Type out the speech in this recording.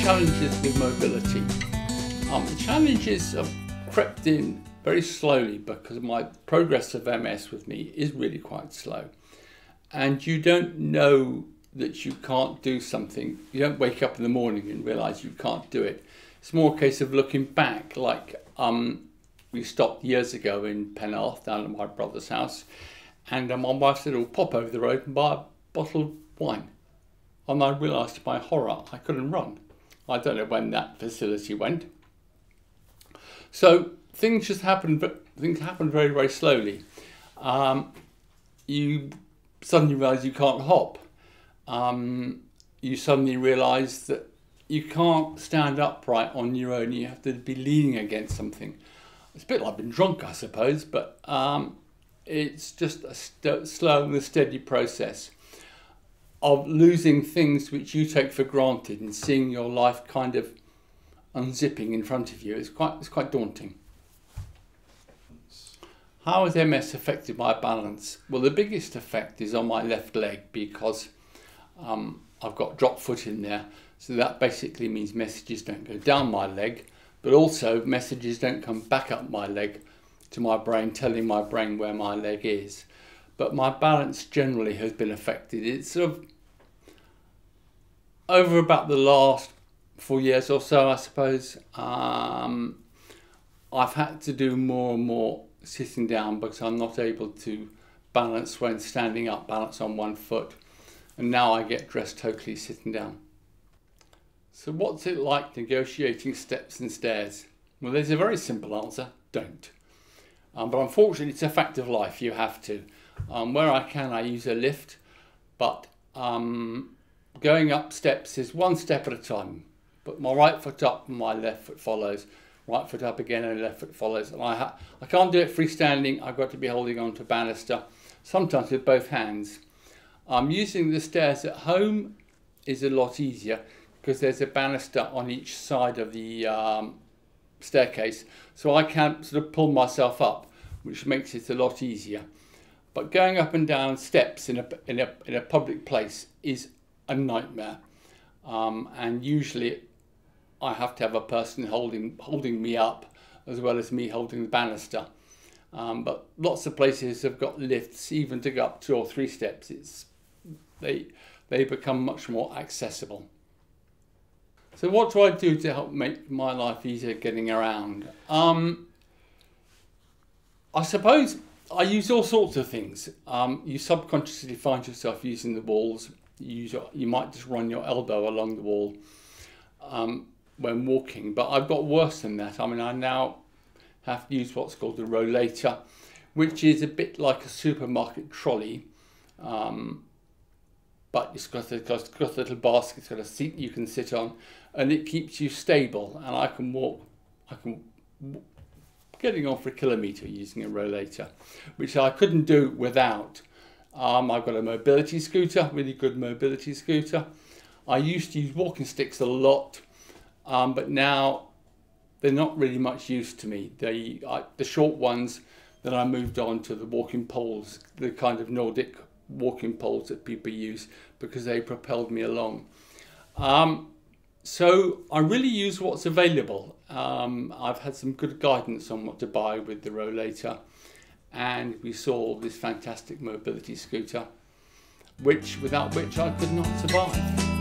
challenges with mobility. The challenges have crept in very slowly because my progress of MS with me is really quite slow. And you don't know that you can't do something. You don't wake up in the morning and realise you can't do it. It's more a case of looking back, like we stopped years ago in Penarth down at my brother's house, and my wife said, "Oh, pop over the road and buy a bottle of wine." And I realised to my horror I couldn't run. I don't know when that facility went. So things just happen. Things happen very, very slowly. You suddenly realise you can't hop. You suddenly realise that you can't stand upright on your own. You have to be leaning against something. It's a bit like being drunk, I suppose, but it's just a slow and steady process of losing things which you take for granted and seeing your life kind of unzipping in front of you. It's quite daunting. How has MS affected my balance? Well, the biggest effect is on my left leg because I've got drop foot in there. So that basically means messages don't go down my leg, but also messages don't come back up my leg to my brain, telling my brain where my leg is. But my balance generally has been affected. It's sort of over about the last 4 years or so, I suppose. I've had to do more and more sitting down because I'm not able to balance when standing up, balance on one foot. And now I get dressed totally sitting down. So what's it like negotiating steps and stairs? Well, there's a very simple answer: don't. But unfortunately, it's a fact of life. You have to. Where I can, I use a lift, but going up steps is one step at a time. Put my right foot up and my left foot follows. Right foot up again and left foot follows. And I can't do it freestanding. I've got to be holding on to a banister, sometimes with both hands. Using the stairs at home is a lot easier because there's a banister on each side of the staircase, so I can sort of pull myself up, which makes it a lot easier. But going up and down steps in a public place is a nightmare, and usually I have to have a person holding me up as well as me holding the banister. But lots of places have got lifts, even to go up 2 or 3 steps. They become much more accessible. So what do I do to help make my life easier getting around? I suppose I use all sorts of things. You subconsciously find yourself using the walls. You might just run your elbow along the wall when walking, but I've got worse than that. I mean, I now have to use what's called a rollator, which is a bit like a supermarket trolley, but it's got a little basket, it's got a seat you can sit on, and it keeps you stable. And I can walk getting on for a kilometre using a rollator, which I couldn't do without. I've got a mobility scooter, really good mobility scooter. I used to use walking sticks a lot, but now they're not really much use to me. The short ones, then I moved on to the walking poles, the kind of Nordic walking poles that people use because they propelled me along. So I really use what's available. I've had some good guidance on what to buy with the rollator, and we saw this fantastic mobility scooter, without which I could not survive.